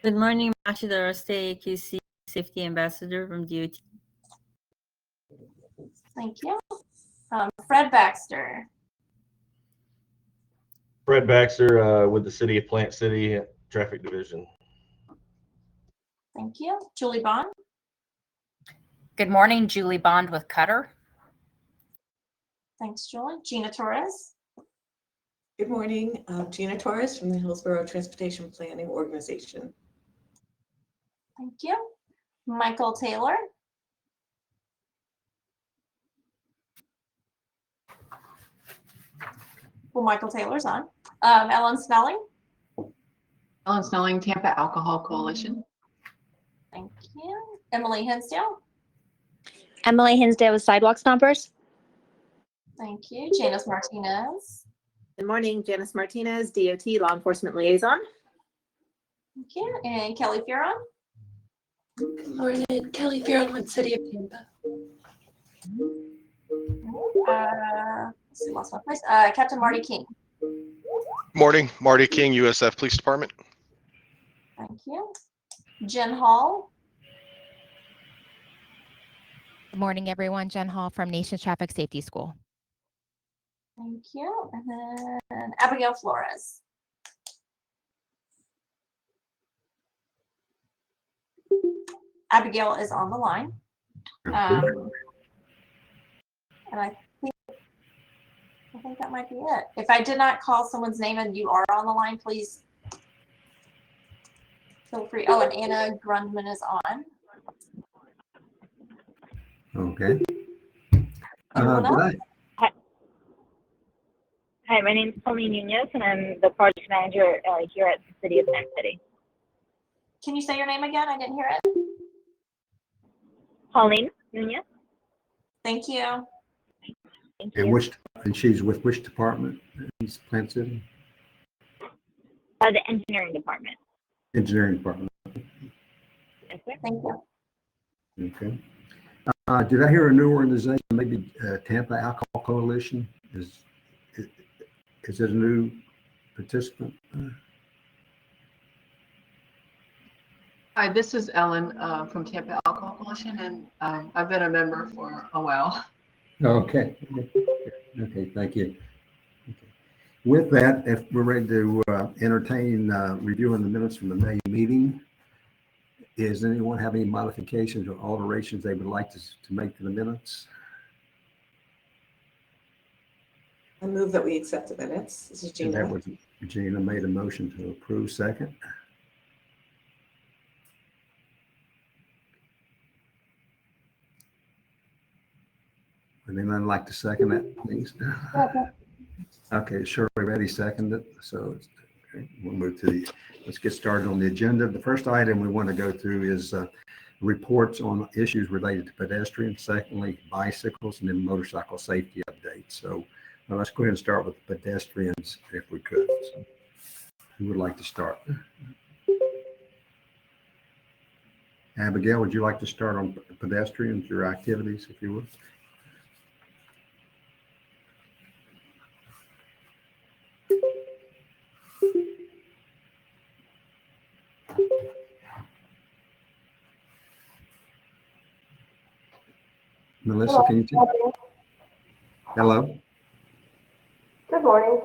Good morning, Masha Doroste, QC Safety Ambassador from DOT. Thank you. Fred Baxter. Fred Baxter with the City of Plant City Traffic Division. Thank you. Julie Bond. Good morning, Julie Bond with Cutter. Thanks, Julie. Gina Torres. Good morning, Gina Torres from the Hillsborough Transportation Planning Organization. Thank you. Michael Taylor. Well, Michael Taylor's on. Ellen Snelling. Ellen Snelling, Tampa Alcohol Coalition. Thank you. Emily Hinsdale. Emily Hinsdale with Sidewalk Stompers. Thank you. Janice Martinez. Good morning, Janice Martinez, DOT Law Enforcement Liaison. Thank you. And Kelly Furon. Good morning, Kelly Furon with City of Tampa. Let's see, lost my place. Captain Marty King. Morning, Marty King, USF Police Department. Thank you. Jen Hall. Good morning, everyone. Jen Hall from Nation Traffic Safety School. Thank you. And then Abigail Flores. Abigail is on the line. And I think that might be it. If I did not call someone's name and you are on the line, please feel free. Oh, and Anna Grundman is on. Okay. Hi, my name is Pauline Nunez, and I'm the project manager here at the City of Plant City. Can you say your name again? I didn't hear it. Pauline Nunez. Thank you. Thank And you. and she's with which department in Plant City? The engineering department. Engineering department. Yes, sir. Thank you. Okay. Did I hear a new organization, maybe Tampa Alcohol Coalition? Is it a new participant? Hi, this is Ellen from Tampa Alcohol Coalition, and I've been a member for a while. Okay. Okay, thank you. Okay. With that, if we're ready to entertain reviewing the minutes from the May meeting, does anyone have any modifications or alterations they would like to make to the minutes? I move that we accept the minutes. This is And Gina. that was Gina made a motion to approve. Second. Would anyone like to second that, please? Okay, Shirley Reddy seconded it. So okay, we'll move to let's get started on the agenda. The first item we want to go through is reports on issues related to pedestrians. Secondly, bicycles, and then motorcycle safety updates. So let's go ahead and start with pedestrians if we could. So, who would like to start? Abigail, would you like to start on pedestrians, your activities, if you would? Melissa, can you take? Hello. Good morning.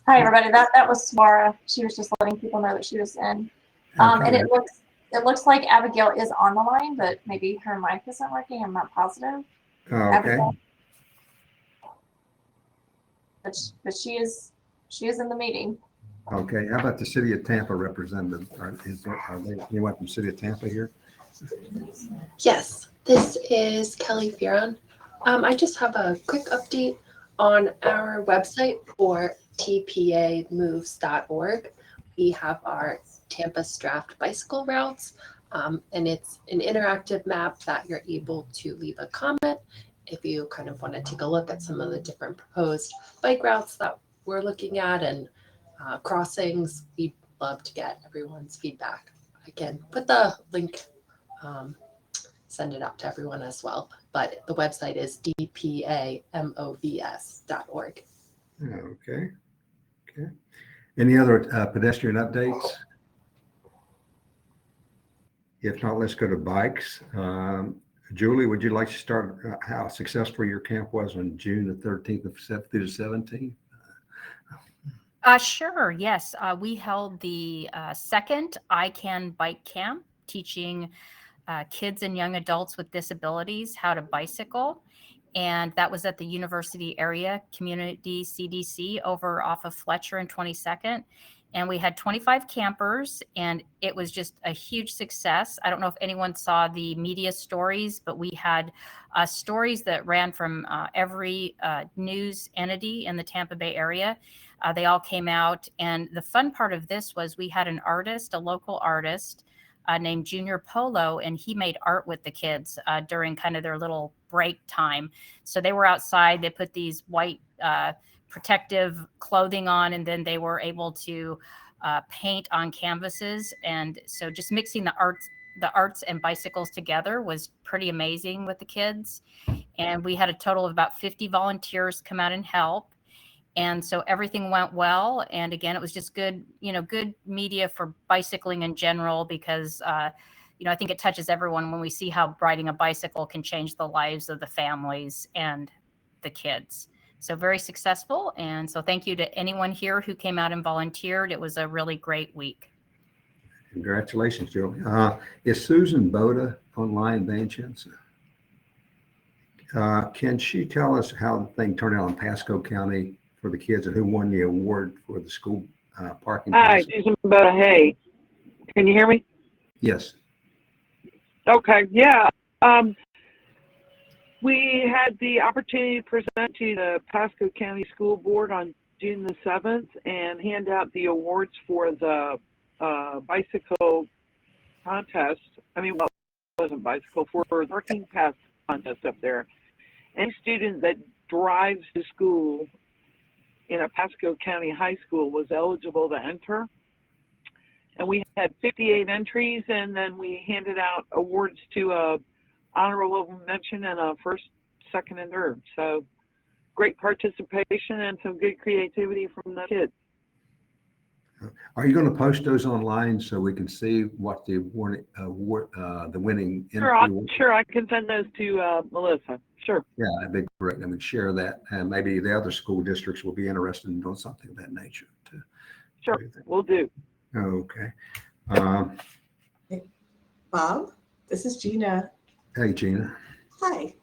Hi, everybody. That was Samara. She was just letting people know that she was in. And it looks like Abigail is on the line, but maybe her mic isn't working. I'm not positive. Oh, okay. Abigail. But she is in the meeting. Okay. How about the City of Tampa representative? Are they anyone from City of Tampa here? Yes, this is Kelly Furon. I just have a quick update on our website for tpamoves.org. We have our Tampa Draft bicycle routes, and it's an interactive map that you're able to leave a comment if you kind of want to take a look at some of the different proposed bike routes that we're looking at and crossings. We'd love to get everyone's feedback. I can put the link, send it out to everyone as well. But the website is dpamovs.org. Okay. Okay. Any other pedestrian updates? If not, let's go to bikes. Julie, would you like to start how successful your camp was on June the 13th through the 17th? Sure, yes. We held the second I Can Bike Camp, teaching kids and young adults with disabilities how to bicycle. And that was at the University Area Community CDC over off of Fletcher and 22nd. And we had 25 campers, and it was just a huge success. I don't know if anyone saw the media stories, but we had stories that ran from every news entity in the Tampa Bay area. They all came out. And the fun part of this was we had an artist, a local artist named Junior Polo, and he made art with the kids during kind of their little break time. So they were outside, they put these white protective clothing on, and then they were able to paint on canvases. And so just mixing the arts and bicycles together was pretty amazing with the kids. And we had a total of about 50 volunteers come out and help. And so everything went well. And again, it was just good, good media for bicycling in general, because, I think it touches everyone when we see how riding a bicycle can change the lives of the families and the kids. So very successful. And so thank you to anyone here who came out and volunteered. It was a really great week. Congratulations, Julie. Is Susan Boda online by any chance? Can she tell us how the thing turned out in Pasco County for the kids and who won the award for the school parking? Hi, Susan Boda. Hey, can you hear me? Yes. Okay, yeah. We had the opportunity to present to the Pasco County School Board on June the 7th and hand out the awards for the bicycle contest. Well, it wasn't bicycle, for working path contest up there. Any student that drives to school in a Pasco County high school was eligible to enter. And we had 58 entries, and then we handed out awards to a honorable mention and a first, second, and third. So great participation and some good creativity from the kids. Are you going to post those online so we can see what the winning entry was? Sure, I can send those to Melissa. Sure. Yeah, that'd be great. And we share that, and maybe the other school districts will be interested in doing something of that nature too. Sure, we'll do. Okay. Hey, Bob, this is Gina. Hey, Gina. Hi.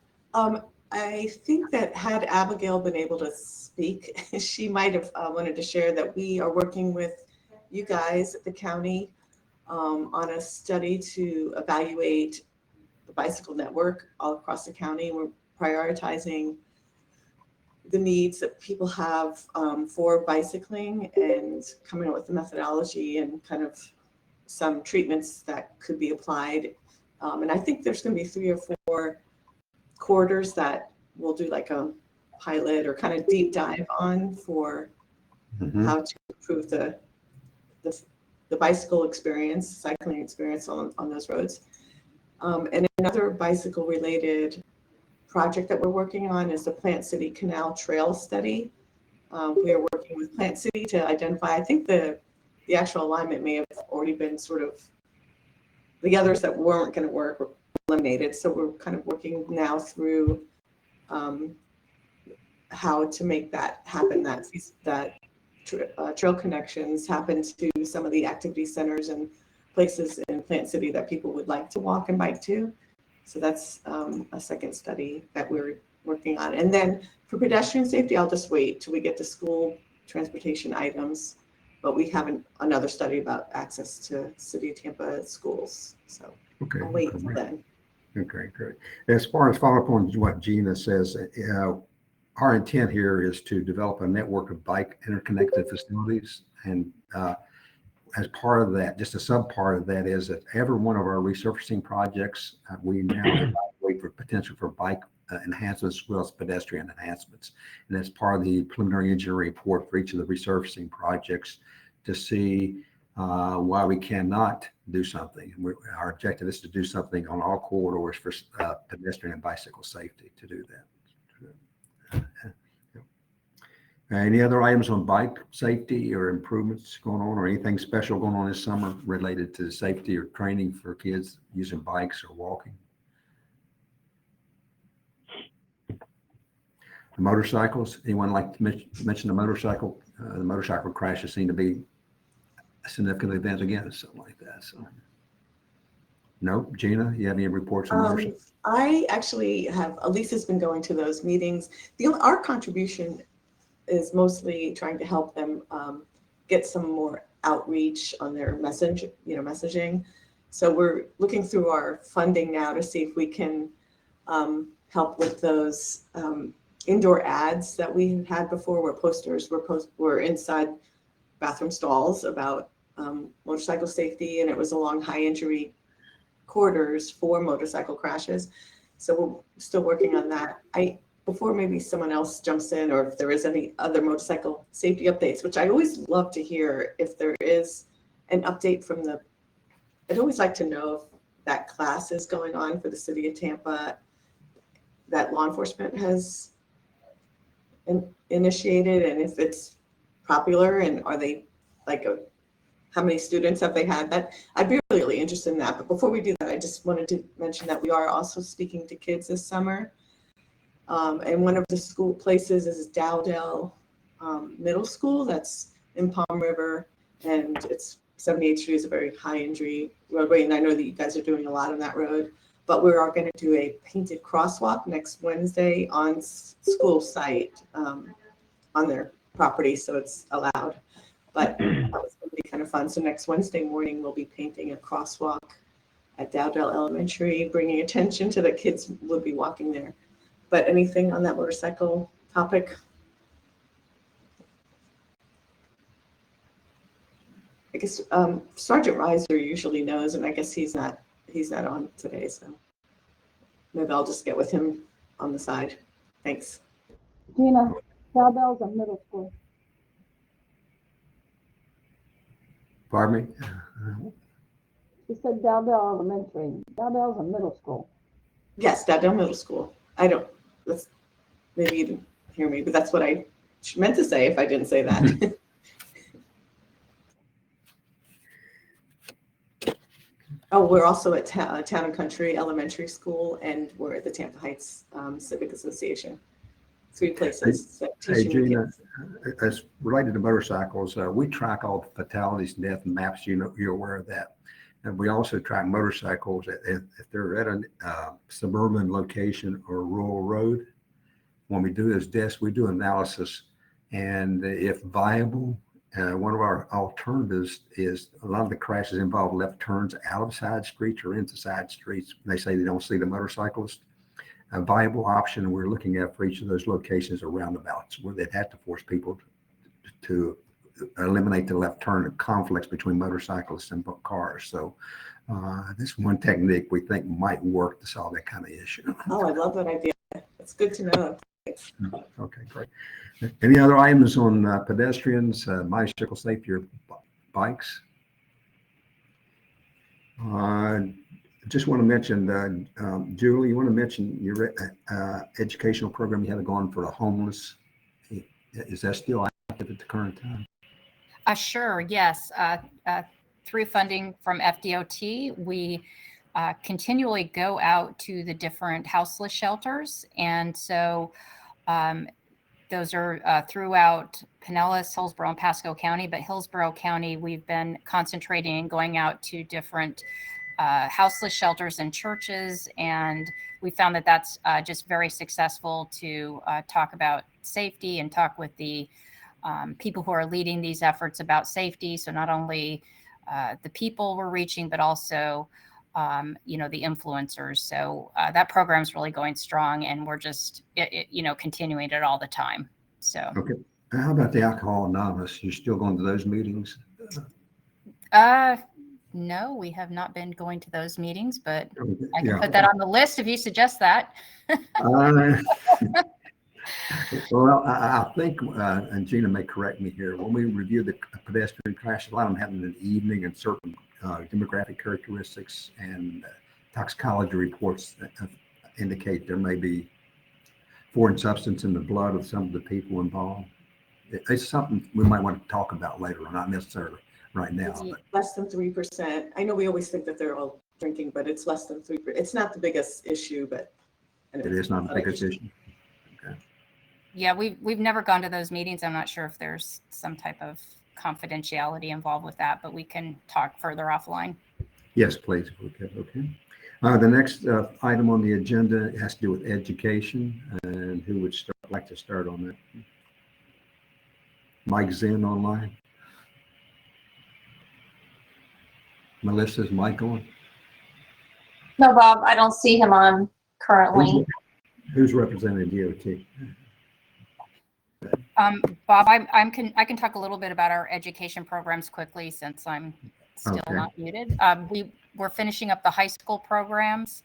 I think that had Abigail been able to speak, she might have wanted to share that we are working with you guys at the county on a study to evaluate the bicycle network all across the county. We're prioritizing the needs that people have for bicycling and coming up with the methodology and kind of some treatments that could be applied. And I think there's going to be 3 or 4 quarters that we'll do like a pilot or kind of deep dive on for how to improve the bicycle experience, cycling experience on those roads. And another bicycle related project that we're working on is the Plant City Canal Trail Study. We are working with Plant City to identify, I think the actual alignment may have already been sort of, the others that weren't going to work were eliminated. So we're kind of working now through how to make that happen, that trail connections happen to some of the activity centers and places in Plant City that people would like to walk and bike to. So that's a second study that we're working on. And then for pedestrian safety, I'll just wait till we get to school transportation items. But we have another study about access to City of Tampa schools. So okay, I'll wait until then. Okay, great. As far as follow up on what Gina says, our intent here is to develop a network of bike interconnected facilities. And as part of that, just a sub part of that is that every one of our resurfacing projects, we now evaluate for potential for bike enhancements as well as pedestrian enhancements. And that's part of the preliminary engineering report for each of the resurfacing projects to see why we cannot do something. Our objective is to do something on all corridors for pedestrian and bicycle safety to do that. Any other items on bike safety or improvements going on, or anything special going on this summer related to safety or training for kids using bikes or walking? The motorcycles, anyone like to mention the motorcycle? The motorcycle crashes seem to be a significant event again, something like that. So, no, Gina, you have any reports on motorcycles? I actually have. Elisa's been going to those meetings. Our contribution is mostly trying to help them get some more outreach on their messaging. So we're looking through our funding now to see if we can help with those indoor ads that we had before, where posters were inside bathroom stalls about motorcycle safety, and it was along high injury corridors for motorcycle crashes. So we're still working on that. Before maybe someone else jumps in, or if there is any other motorcycle safety updates, which I always love to hear if there is an update from I'd always like to know if that class is going on for the city of Tampa that law enforcement has initiated, and if it's popular, and are they how many students have they had? That I'd be really interested in that. But before we do that, I just wanted to mention that we are also speaking to kids this summer. And one of the school places is Dowdell Middle School. That's in Palm River, and it's 78th Street is a very high injury roadway. And I know that you guys are doing a lot on that road, but we are going to do a painted crosswalk next Wednesday on school site on their property. So it's allowed, but that was going to be kind of fun. So next Wednesday morning, we'll be painting a crosswalk at Dowdell Elementary, bringing attention to the kids will be walking there. But anything on that motorcycle topic? I guess Sergeant Reiser usually knows, and I guess he's not on today, so maybe I'll just get with him on the side. Thanks. Gina, Dowdell's a middle school. Pardon me? She said Dowdell Elementary. Dowdell's a middle school. Yes, Dowdell Middle School. Maybe you didn't hear me, but that's what I meant to say if I didn't say that. Oh, we're also at Town and Country Elementary School, and we're at the Tampa Heights Civic Association. 3 places. Hey Gina, as related to motorcycles, we track all the fatalities and death and maps. You're aware of that. And we also track motorcycles if they're at a suburban location or rural road. When we do this desk, we do analysis, and if viable, one of our alternatives is a lot of the crashes involve left turns out of side streets or into side streets. They say they don't see the motorcyclist. A viable option we're looking at for each of those locations are roundabouts, where they'd have to force people to eliminate the left turn and conflicts between motorcyclists and cars. So this one technique we think might work to solve that kind of issue. Oh, I love that idea. That's good to know. Okay, great. Any other items on pedestrians, bicycle safety, or bikes? Just want to mention, Julie, you want to mention your educational program you have going for the homeless. Is that still active at the current time? Sure, yes. Through funding from FDOT, we continually go out to the different houseless shelters. And so those are throughout Pinellas, Hillsborough, and Pasco County. But Hillsborough County, we've been concentrating and going out to different houseless shelters and churches. And we found that that's just very successful to talk about safety and talk with the people who are leading these efforts about safety. So not only the people we're reaching, but also, the influencers. So that program is really going strong, and we're just, continuing it all the time. So. Okay. How about the Alcohol Anonymous? You still going to those meetings? No, we have not been going to those meetings, but Okay. I can put that on the list if you suggest that. Well, I think, and Gina may correct me here, when we review the pedestrian crashes, a lot of them happen in the evening, and certain demographic characteristics and toxicology reports indicate there may be foreign substance in the blood of some of the people involved. it's something we might want to talk about later on, not necessarily right now. But Less than 3%. I know we always think that they're all drinking, but it's less than 3%. It's not the biggest issue, but it is not the biggest issue. Okay. Yeah, we've never gone to those meetings. I'm not sure if there's some type of confidentiality involved with that, but we can talk further offline. Yes, please. Okay. The next item on the agenda has to do with education, and who would like to start on that? Mike Zinn online. Melissa's mic on. No, Bob, I don't see him on currently. Who's representing DOT? Bob, I can talk a little bit about our education programs quickly since I'm still not muted. We're finishing up the high school programs.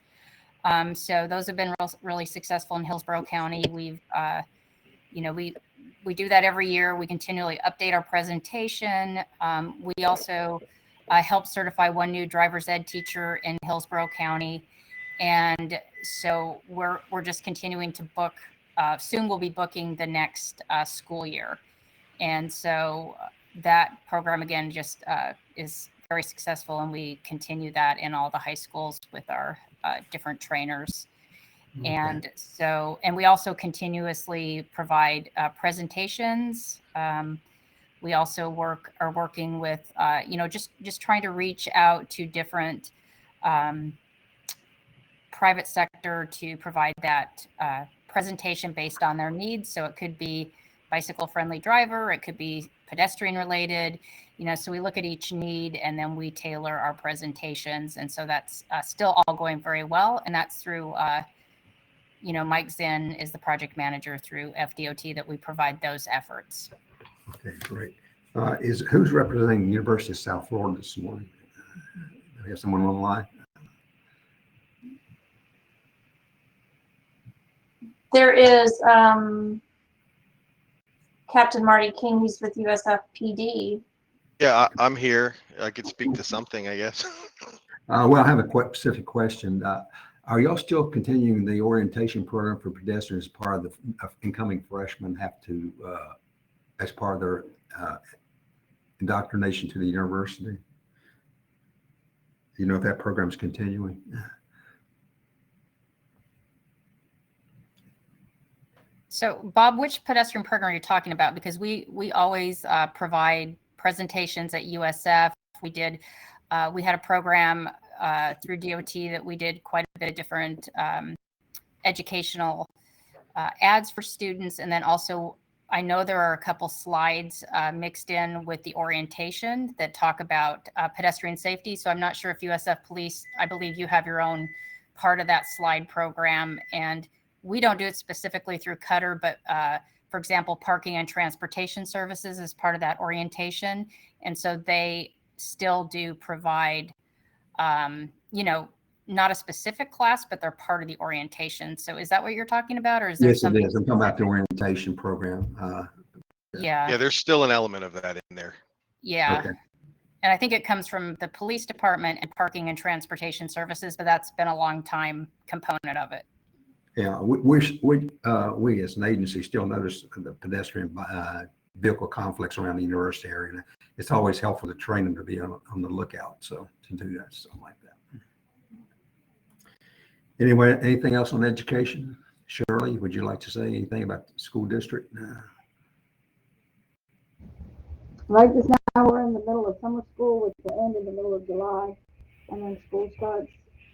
So those have been really successful in Hillsborough County. We've, we do that every year. We continually update our presentation. We also help certify one new driver's ed teacher in Hillsborough County. And so we're just continuing to book. Soon we'll be booking the next school year. And so that program, again, just is very successful. And we continue that in all the high schools with our different trainers. Okay. And we also continuously provide presentations. We also are working with, just trying to reach out to different private sector to provide that presentation based on their needs. So it could be bicycle friendly driver, it could be pedestrian related, so we look at each need and then we tailor our presentations. And so that's still all going very well. And that's through, Mike Zinn is the project manager through FDOT that we provide those efforts. Okay, great. Who's representing the University of South Florida this morning? Do we have someone online? There is Captain Marty King, who's with USFPD. Yeah, I'm here. I could speak to something, I guess. Well, I have a specific question. Are y'all still continuing the orientation program for pedestrians? Part of the incoming freshmen have to, as part of their indoctrination to the university? Do you know if that program is continuing? So Bob, which pedestrian program are you talking about? Because we always provide presentations at USF. We had a program through DOT that we did quite a bit of different educational ads for students. And then also, I know there are a couple slides mixed in with the orientation that talk about pedestrian safety. So I'm not sure if USF Police, I believe you have your own part of that slide program. And we don't do it specifically through Cutter, but for example, Parking and Transportation Services is part of that orientation. And so they still do provide, not a specific class, but they're part of the orientation. So is that what you're talking about? Or is there something? Yes, it is. I'm talking about the orientation program. Yeah, there's still an element of that in there. Yeah. Okay. And I think it comes from the police department and Parking and Transportation Services, but that's been a long time component of it. Yeah, we as an agency still notice the pedestrian vehicle conflicts around the university area. And it's always helpful to train them to be on the lookout. So to do that, something like that. Anyway, anything else on education? Shirley, would you like to say anything about the school district? Right just now, we're in the middle of summer school, which will end in the middle of July, and then school starts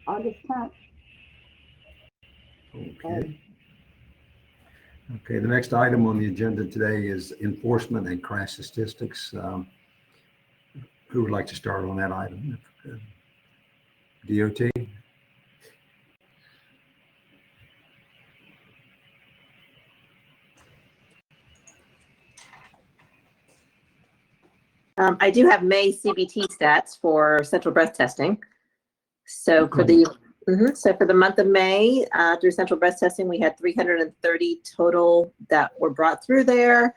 August 10th. Okay. Okay, the next item on the agenda today is enforcement and crash statistics. Who would like to start on that item? DOT? I do have May CBT stats for central breath testing. So for the month of May, through central breath testing, we had 330 total that were brought through there.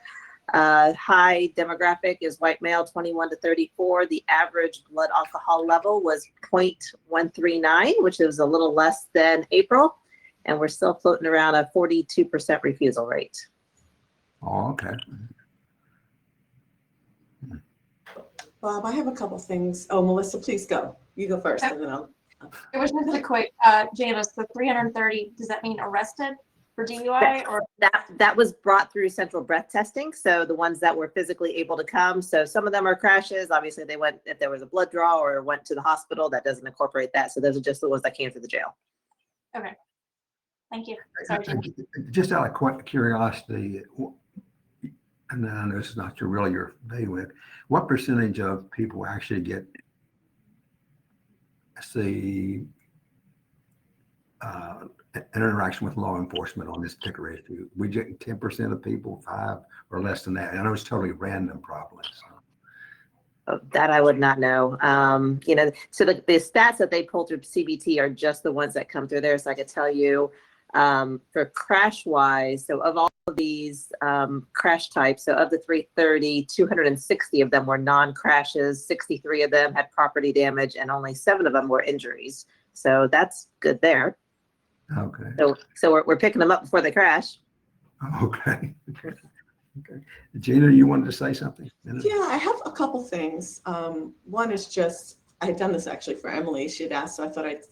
High demographic is white male, 21 to 34. The average blood alcohol level was 0.139, which is a little less than April. And we're still floating around a 42% refusal rate. Oh, okay. Bob, I have a couple things. Oh, Melissa, please go. You go first, and then I'll. It was just a quick, Janice, the 330, does that mean arrested for DUI or? That was brought through central breath testing. So the ones that were physically able to come. So some of them are crashes. Obviously they went, if there was a blood draw or went to the hospital, that doesn't incorporate that. So those are just the ones that came through the jail. Okay. Thank you. Sorry, Jim. Just out of curiosity, and I know this is not really your bailiwick, what percentage of people actually get, say, an interaction with law enforcement on this particular issue? We get 10% of people, 5 or less than that. I know it's totally random probably. So. That I would not know. So the stats that they pull through CBT are just the ones that come through there. So I could tell you for crash wise, so of all of these crash types, so of the 330, 260 of them were non-crashes, 63 of them had property damage, and only 7 of them were injuries. So that's good there. Okay. So we're picking them up before they crash. Okay. Okay. Gina, you wanted to say something? Yeah, I have a couple things. One is just, I had done this actually for Emily. She had asked, so I thought I'd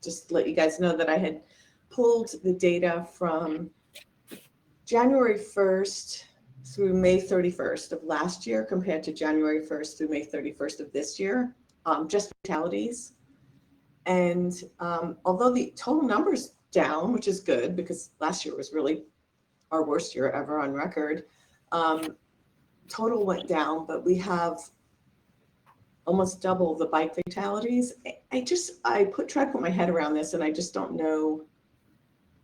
just let you guys know that I had pulled the data from January 1st through May 31st of last year compared to January 1st through May 31st of this year, just fatalities. And although the total number's down, which is good because last year was really our worst year ever on record, total went down, but we have almost double the bike fatalities. I tried to put my head around this, and I just don't know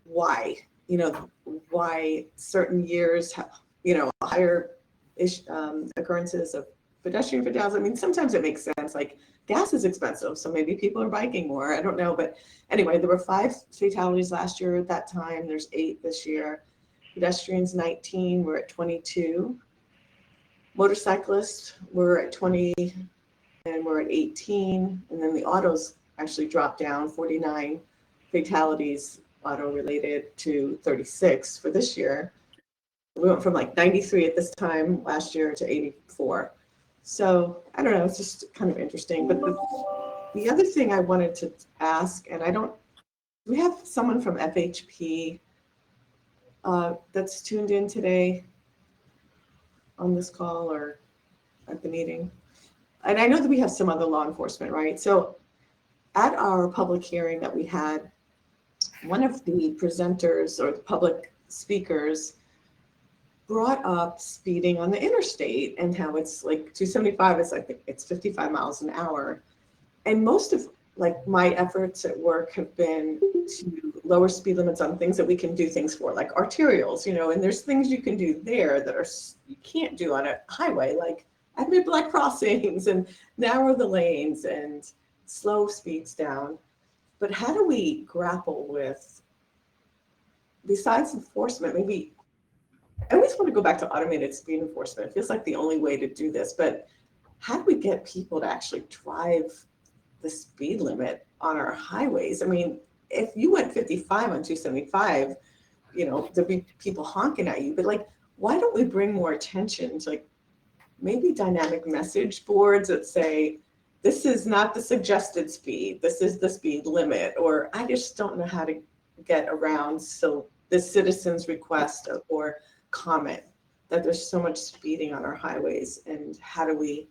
why, why certain years have, higher occurrences of pedestrian fatalities. I mean, sometimes it makes sense, like gas is expensive, so maybe people are biking more. I don't know. But anyway, there were 5 fatalities last year at that time. There's 8 this year. Pedestrians 19, we're at 22. Motorcyclists, we're at 20 and we're at 18. And then the autos actually dropped down, 49 fatalities auto related to 36 for this year. We went from like 93 at this time last year to 84. So I don't know, it's just kind of interesting. But the other thing I wanted to ask, and we have someone from FHP that's tuned in today on this call or at the meeting. And I know that we have some other law enforcement, right? So at our public hearing that we had, one of the presenters or the public speakers brought up speeding on the interstate and how it's like 275 is like it's 55 miles an hour. And most of like my efforts at work have been to lower speed limits on things that we can do things for, like arterials, and there's things you can do there that you can't do on a highway, like at mid-block crossings and narrow the lanes and slow speeds down. But how do we grapple with, besides enforcement, maybe, I always want to go back to automated speed enforcement. It feels like the only way to do this, but how do we get people to actually drive the speed limit on our highways? I mean, if you went 55 on 275, there'd be people honking at you, but like, why don't we bring more attention to like maybe dynamic message boards that say, this is not the suggested speed, this is the speed limit, or I just don't know how to get around so the citizens' request or comment that there's so much speeding on our highways, and how do we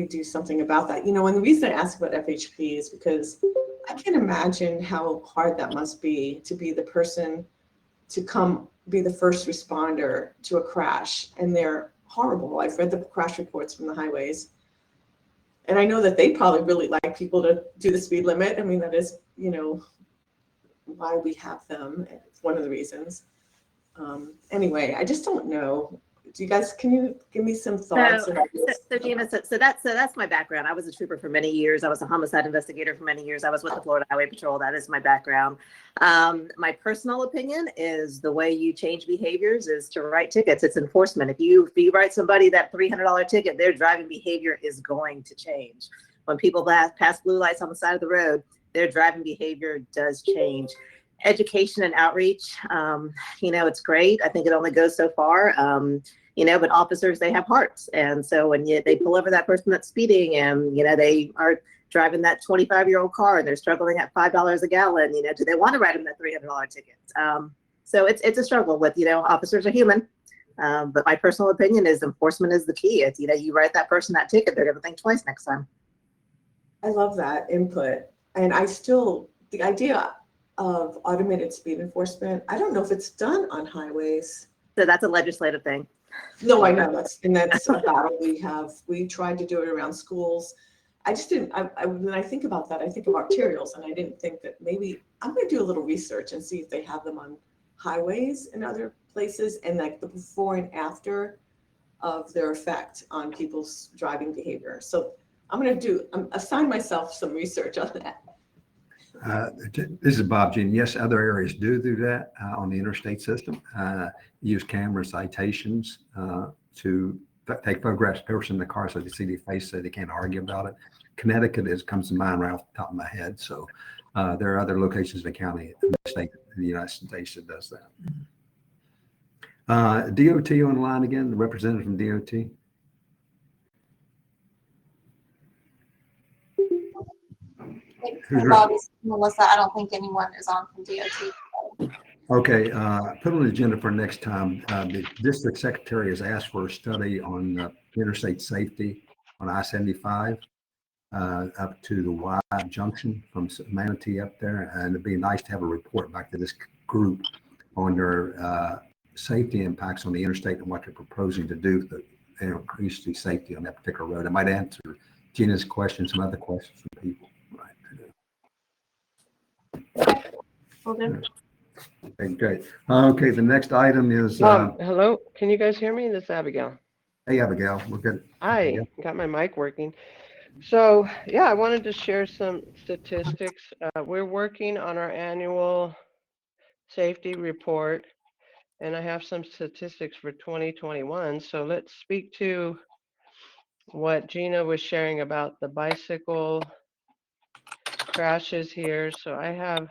do something about that? And the reason I ask about FHP is because I can imagine how hard that must be to be the person to come be the first responder to a crash, and they're horrible. I've read the crash reports from the highways, and I know that they probably really like people to do the speed limit. I mean, that is, why we have them. It's one of the reasons. Anyway, I just don't know. Can you give me some thoughts? So Gina, so that's my background. I was a trooper for many years. I was a homicide investigator for many years. I was with the Florida Highway Patrol. That is my background. My personal opinion is the way you change behaviors is to write tickets. It's enforcement. If you write somebody that $300 ticket, their driving behavior is going to change. When people pass blue lights on the side of the road, their driving behavior does change. Education and outreach, it's great. I think it only goes so far. but officers, they have hearts. And so when they pull over that person that's speeding and, they are driving that 25-year-old car and they're struggling at $5 a gallon, do they want to write them that $300 ticket? So it's a struggle with, officers are human. But my personal opinion is enforcement is the key. It's, you write that person that ticket, they're going to think twice next time. I love that input. And the idea of automated speed enforcement, I don't know if it's done on highways. So that's a legislative thing. No, I know that's a battle we have. We tried to do it around schools. I just didn't, when I think about that, I think of arterials, and I didn't think that maybe I'm going to do a little research and see if they have them on highways and other places, and like the before and after of their effect on people's driving behavior. So I'm assign myself some research on that. This is Bob Jean. Yes, other areas do that on the interstate system. Use camera citations to take photographs of the person in the car so they see their face so they can't argue about it. Connecticut comes to mind right off the top of my head. So there are other locations in the county, in the state, in the United States that does that. DOT on the line again, the representative from DOT. Melissa, I don't think anyone is on from DOT. Okay, put on the agenda for next time. The district secretary has asked for a study on interstate safety on I-75 up to the Y junction from Manatee up there. And it'd be nice to have a report back to this group on their safety impacts on the interstate and what they're proposing to do to increase the safety on that particular road. I might answer Gina's questions, some other questions from people. Okay, great. Okay, the next item is. Hello, can you guys hear me? This is Abigail. Hey, Abigail, we're good. Hi, got my mic working. So, yeah, I wanted to share some statistics. We're working on our annual safety report, and I have some statistics for 2021. So let's speak to what Gina was sharing about the bicycle crashes here. So I have,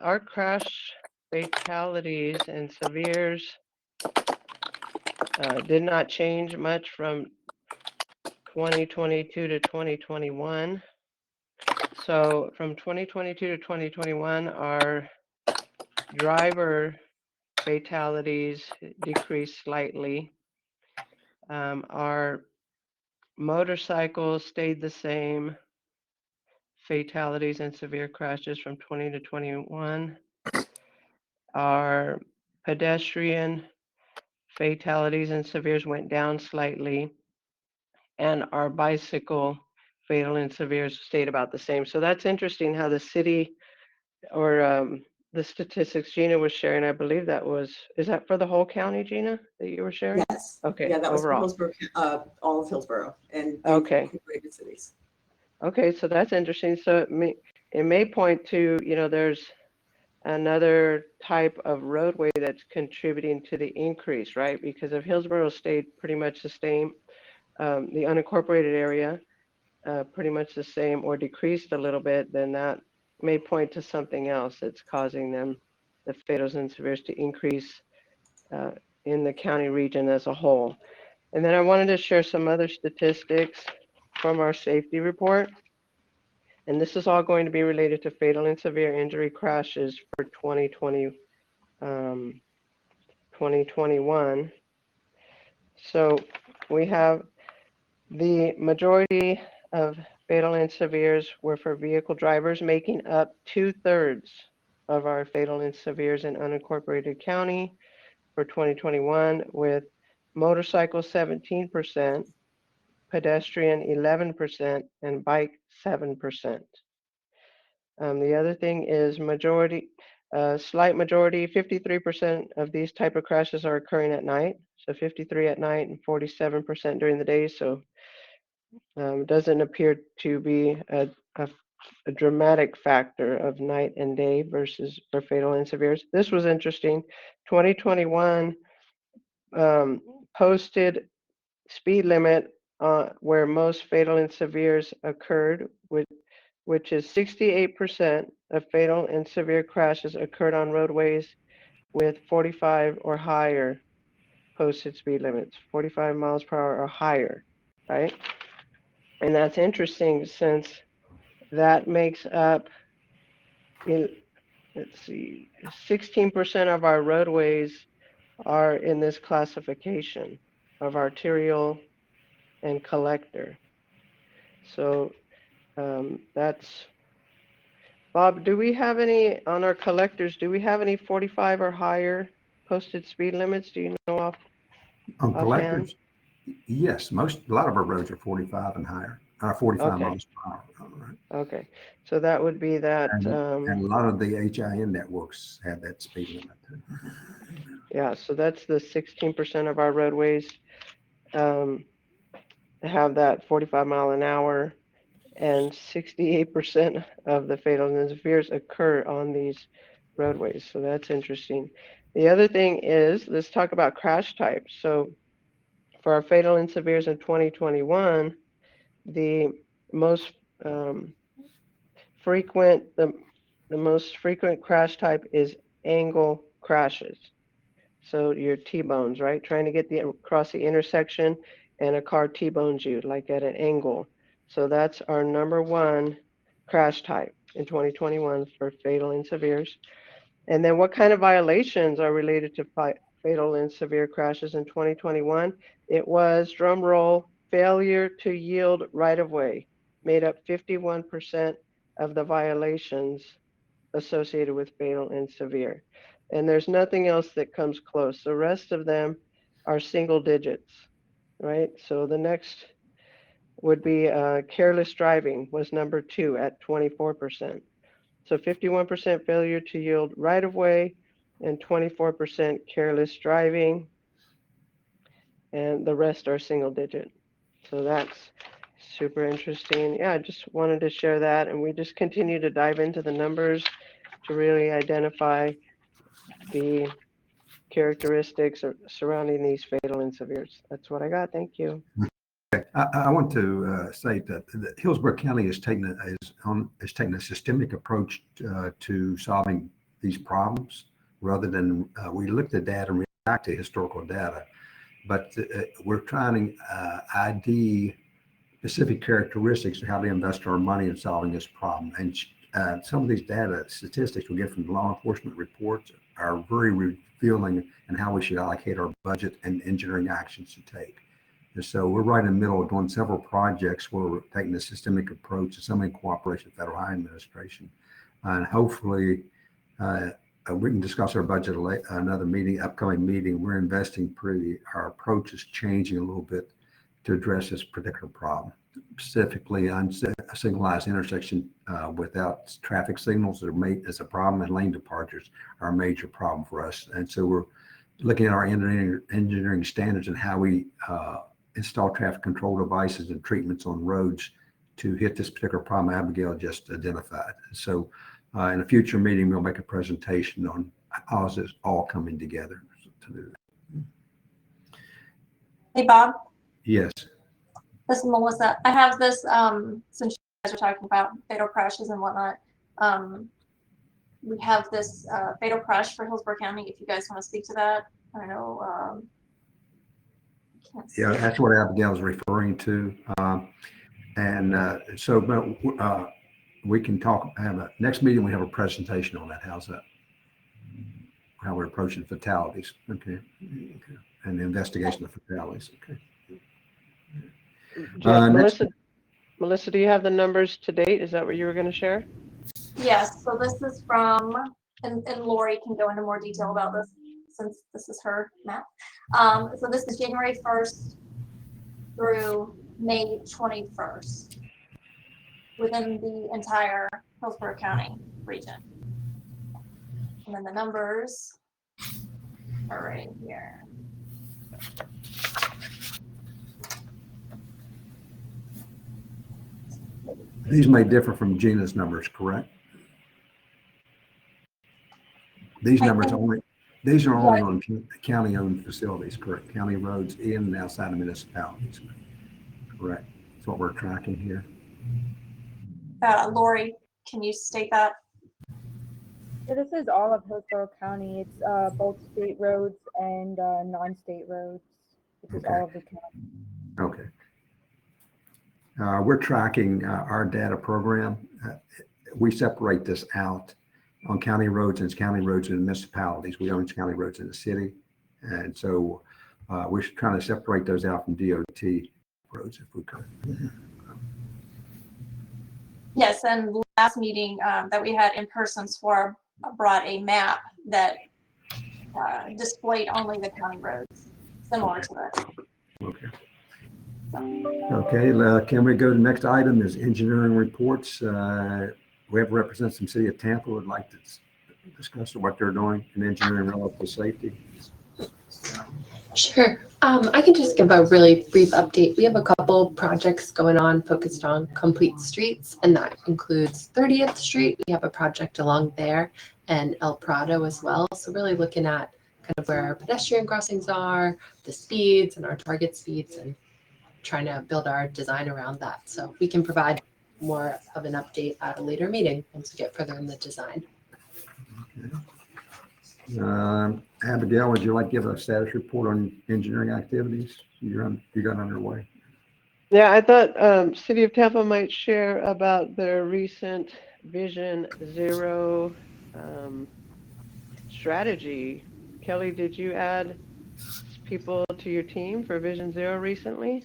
our crash fatalities and severes did not change much from 2022 to 2021. So from 2022 to 2021, our driver fatalities decreased slightly. Our motorcycles stayed the same. Fatalities and severe crashes from 20 to 21. Our pedestrian fatalities and severes went down slightly, and our bicycle fatal and severes stayed about the same. So that's interesting how the city or the statistics Gina was sharing, I believe is that for the whole county, Gina, that you were sharing? Yes. Okay. Yeah, that overall. was Hillsborough, all of Hillsborough and okay. incorporated cities. Okay, so that's interesting. So it may point to, there's another type of roadway that's contributing to the increase, right? Because if Hillsborough stayed pretty much the same, the unincorporated area pretty much the same or decreased a little bit, then that may point to something else that's causing them, the fatals and severes, to increase in the county region as a whole. And then I wanted to share some other statistics from our safety report. And this is all going to be related to fatal and severe injury crashes for 2021. So we have the majority of fatal and severes were for vehicle drivers, making up 2/3 of our fatal and severes in unincorporated county for 2021, with motorcycle 17%, pedestrian 11%, and bike 7%. The other thing is slight majority, 53% of these type of crashes are occurring at night. So 53 at night and 47% during the day. So it doesn't appear to be a dramatic factor of night and day versus for fatal and severes. This was interesting. 2021 posted speed limit where most fatal and severes occurred, which is 68% of fatal and severe crashes occurred on roadways with 45 or higher posted speed limits, 45 miles per hour or higher, right? And that's interesting since that makes up, let's see, 16% of our roadways are in this classification of arterial and collector. So that's, Bob, do we have any, on our collectors, do we have any 45 or higher posted speed limits? Do you know On offhand? collectors, yes, a lot of our roads are 45 and higher, 45 Okay. miles per hour. All right. Okay, so that would be that. And a lot of the HIN networks have that speed limit too. Yeah, so that's the 16% of our roadways have that 45 mile an hour, and 68% of the fatal and severes occur on these roadways. So that's interesting. The other thing is, let's talk about crash types. So for our fatal and severes in 2021, the most frequent, the most frequent crash type is angle crashes. So your T-bones, right? Trying to get across the intersection and a car T-bones you like at an angle. So that's our number one crash type in 2021 for fatal and severes. And then what kind of violations are related to fatal and severe crashes in 2021? It was, drum roll, failure to yield right of way, made up 51% of the violations associated with fatal and severe. And there's nothing else that comes close. The rest of them are single digits, right? So the next would be careless driving was number 2 at 24%. So 51% failure to yield right of way and 24% careless driving, and the rest are single digit. So that's super interesting. Yeah, I just wanted to share that, and we just continue to dive into the numbers to really identify the characteristics surrounding these fatal and severes. That's what I got. Thank you. I want to say that Hillsborough County is taking a systemic approach to solving these problems rather than we looked at data and react to historical data, but we're trying to ID specific characteristics of how to invest our money in solving this problem. And some of these data statistics we get from the law enforcement reports are very revealing in how we should allocate our budget and engineering actions to take. And so we're right in the middle of doing several projects where we're taking a systemic approach, some in cooperation with the Federal Highway Administration. And hopefully we can discuss our budget at another meeting, upcoming meeting. We're investing our approach is changing a little bit to address this particular problem. Specifically on a signalized intersection without traffic signals is a problem, and lane departures are a major problem for us. And so we're looking at our engineering standards and how we install traffic control devices and treatments on roads to hit this particular problem Abigail just identified. So in a future meeting, we'll make a presentation on how is this all coming together to do that. Hey, Bob. Yes. This is Melissa. I have this, since you guys are talking about fatal crashes and whatnot, we have this fatal crash for Hillsborough County, if you guys want to speak to that. I don't know. Yeah, that's what Abigail is referring to. We can talk, next meeting, we have a presentation on that. How's that? How we're approaching fatalities. Okay. And the investigation of fatalities. Okay. Melissa, do you have the numbers to date? Is that what you were going to share? Yes, so this is from, and Lori can go into more detail about this since this is her map. So this is January 1st through May 21st within the entire Hillsborough County region. And then the numbers are right here. These may differ from Gina's numbers, correct? These numbers these are only on county-owned facilities, correct? County roads in and outside of municipalities, correct? That's what we're tracking here. Lori, can you state that? So this is all of Hillsborough County. It's both state roads and non-state roads. This is Okay. all of the county. Okay. We're tracking our data program. We separate this out on county roads, and it's county roads and municipalities. We own county roads in the city. And so we're trying to separate those out from DOT roads if we could. Yes, and last meeting that we had in person, SWAR brought a map that displayed only the county roads, similar to this. Okay. Okay, can we go to the next item is engineering reports. We have representatives from the city of Tampa would like to discuss what they're doing in engineering relative to safety. Sure. I can just give a really brief update. We have a couple projects going on focused on complete streets, and that includes 30th Street. We have a project along there, and El Prado as well. So really looking at kind of where our pedestrian crossings are, the speeds and our target speeds, and trying to build our design around that. So we can provide more of an update at a later meeting once we get further in the design. Abigail, would you like to give a status report on engineering activities you got underway? Yeah, I thought City of Tampa might share about their recent Vision Zero strategy. Kelly, did you add people to your team for Vision Zero recently?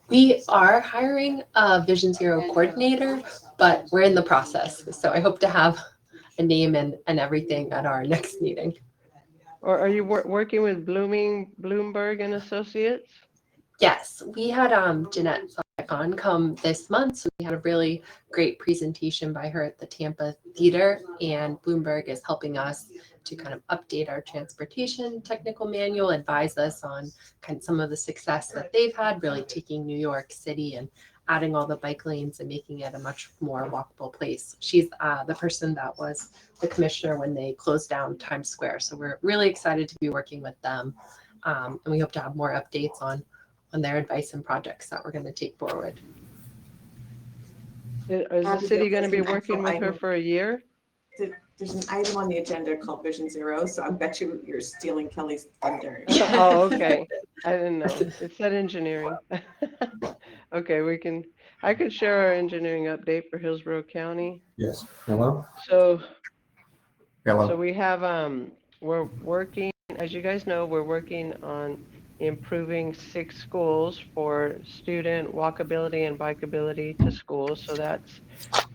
We are hiring a Vision Zero coordinator, but we're in the process. So I hope to have a name and everything at our next meeting. Or are you working with Bloomberg and Associates? Yes, we had Jeanette on come this month. So we had a really great presentation by her at the Tampa Theater, and Bloomberg is helping us to kind of update our transportation technical manual, advise us on kind of some of the success that they've had, really taking New York City and adding all the bike lanes and making it a much more walkable place. She's the person that was the commissioner when they closed down Times Square. So we're really excited to be working with them. And we hope to have more updates on their advice and projects that we're going to take forward. Is the city going to be working with her for a year? There's an item on the agenda called Vision Zero, so I bet you're stealing Kelly's thunder. Oh, okay. I didn't know. It said engineering. Okay, I could share our engineering update for Hillsborough County. Yes. Hello? So Hello. we have, we're working, as you guys know, we're working on improving 6 schools for student walkability and bikeability to schools. So that's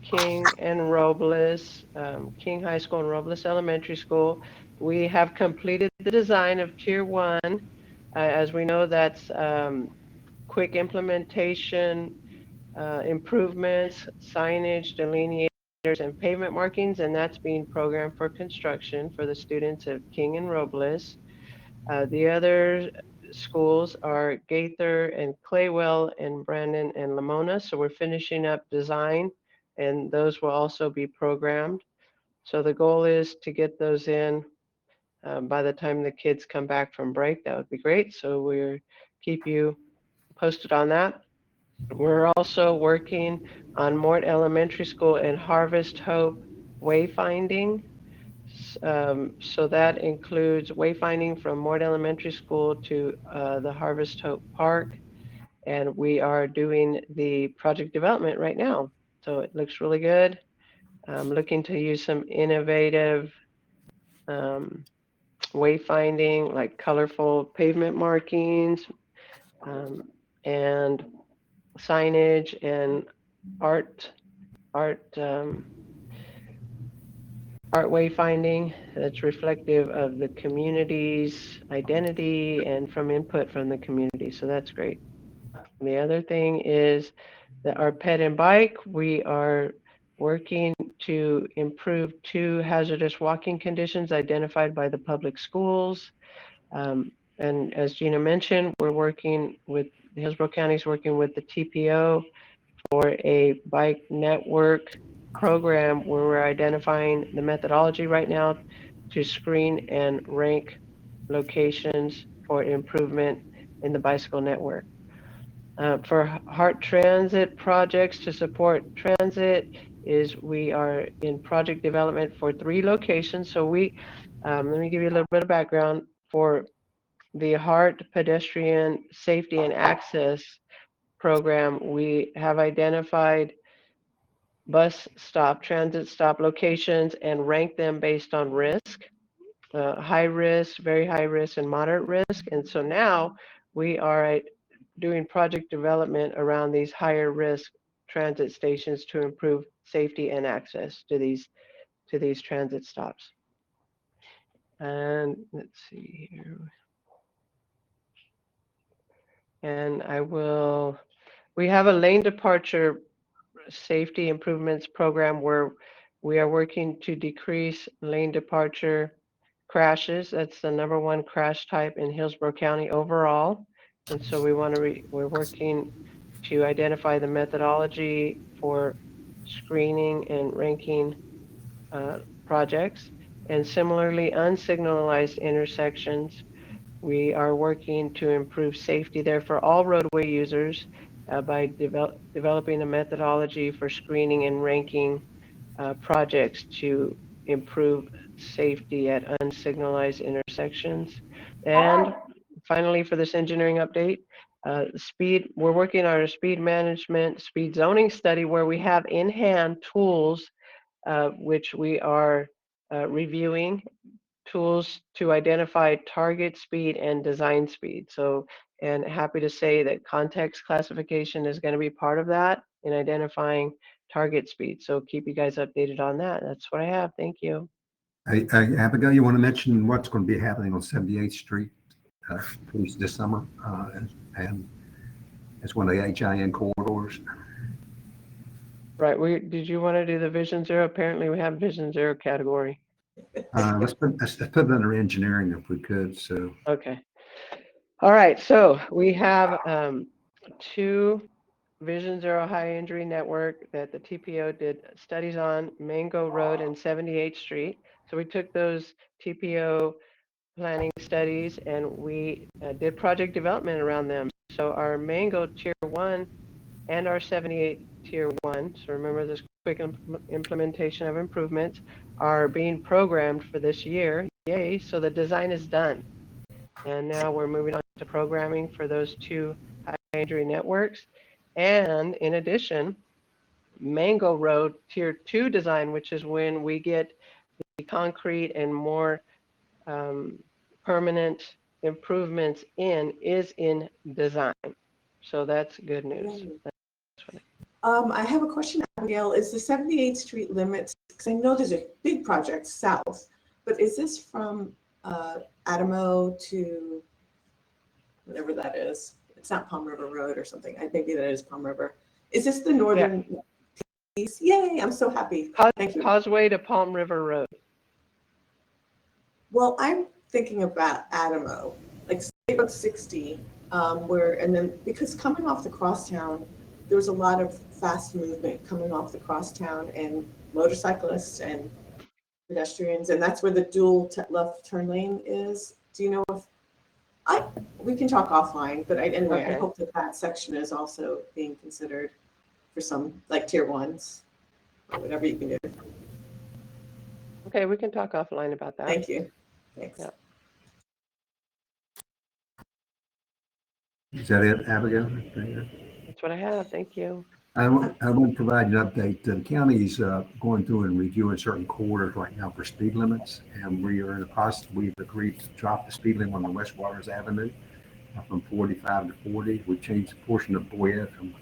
King and Robles, King High School and Robles Elementary School. We have completed the design of Tier 1. As we know, that's quick implementation, improvements, signage, delineators, and pavement markings, and that's being programmed for construction for the students of King and Robles. The other schools are Gaither and Claywell and Brandon and Lamona. So we're finishing up design, and those will also be programmed. So the goal is to get those in by the time the kids come back from break. That would be great. So we'll keep you posted on that. We're also working on Mort Elementary School and Harvest Hope wayfinding. So that includes wayfinding from Mort Elementary School to the Harvest Hope Park. And we are doing the project development right now. So it looks really good. I'm looking to use some innovative wayfinding, like colorful pavement markings and signage and art wayfinding that's reflective of the community's identity and from input from the community. So that's great. And the other thing is that our pet and bike, we are working to improve 2 hazardous walking conditions identified by the public schools. And as Gina mentioned, we're working with, Hillsborough County is working with the TPO for a bike network program where we're identifying the methodology right now to screen and rank locations for improvement in the bicycle network. For Heart Transit projects to support transit is we are in project development for 3 locations. So let me give you a little bit of background. For the HART Pedestrian Safety and Access Program, we have identified bus stop, transit stop locations and rank them based on risk, high risk, very high risk, and moderate risk. And so now we are doing project development around these higher risk transit stations to improve safety and access to these transit stops. And let's see here. And we have a lane departure safety improvements program where we are working to decrease lane departure crashes. That's the #1 crash type in Hillsborough County overall. And so we're working to identify the methodology for screening and ranking projects. And similarly, unsignalized intersections, we are working to improve safety there for all roadway users by developing a methodology for screening and ranking projects to improve safety at unsignalized intersections. And finally, for this engineering update, we're working on a speed management, speed zoning study where we have in hand tools which we are reviewing, tools to identify target speed and design speed. So, and happy to say that context classification is going to be part of that in identifying target speed. So keep you guys updated on that. That's what I have. Thank you. Hey, Abigail, you want to mention what's going to be happening on 78th Street this summer, and it's one of the HIN corridors. Right. Did you want to do the Vision Zero? Apparently we have Vision Zero category. Let's put it under engineering if we could. So okay. All right. So we have 2 Vision Zero high injury network that the TPO did studies on, Mango Road and 78th Street. So we took those TPO planning studies and we did project development around them. So our Mango Tier 1 and our 78 Tier 1, so remember this quick implementation of improvements, are being programmed for this year. Yay, so the design is done. And now we're moving on to programming for those 2 high injury networks. And in addition, Mango Road Tier 2 design, which is when we get the concrete and more permanent improvements is in design. So that's good news. I have a question, Abigail. Is the 78th Street limits, because I know there's a big project south, but is this from Adamo to whatever that is? It's not Palm River Road or something. Maybe that is Palm River. Is this the northern piece? Yay, I'm so happy. Thank you. Causeway to Palm River Road. Well, I'm thinking about Adamo, like State Road 60, and then because coming off the crosstown, there was a lot of fast movement coming off the crosstown and motorcyclists and pedestrians, and that's where the dual left turn lane is. Do you know if we can talk offline, but anyway, okay. I hope that section is also being considered for some like tier 1s or whatever you can do. Okay, we can talk offline about that. Thank you. Thanks. Yeah. Is that it, Abigail? That's what I have. Thank you. I want to provide an update. The county is going through and reviewing certain corridors right now for speed limits, and we are in the process. We've agreed to drop the speed limit on the West Waters Avenue from 45 to 40. We've changed a portion of Boyette from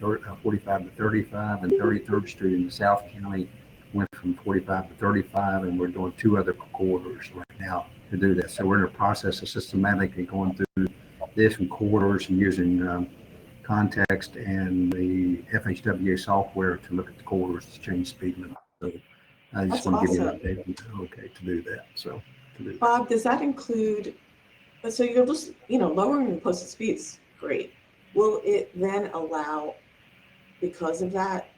45 to 35, and 33rd Street in the South County went from 45 to 35, and we're doing 2 other corridors right now to do that. So we're in the process of systematically going through different corridors and using context and the FHWA software to look at the corridors to change speed limit. So I just want to give you an update. Okay, to do that. So to do Bob, does that include? So you're just lowering the posted speeds. Great. Will it then allow, because of that,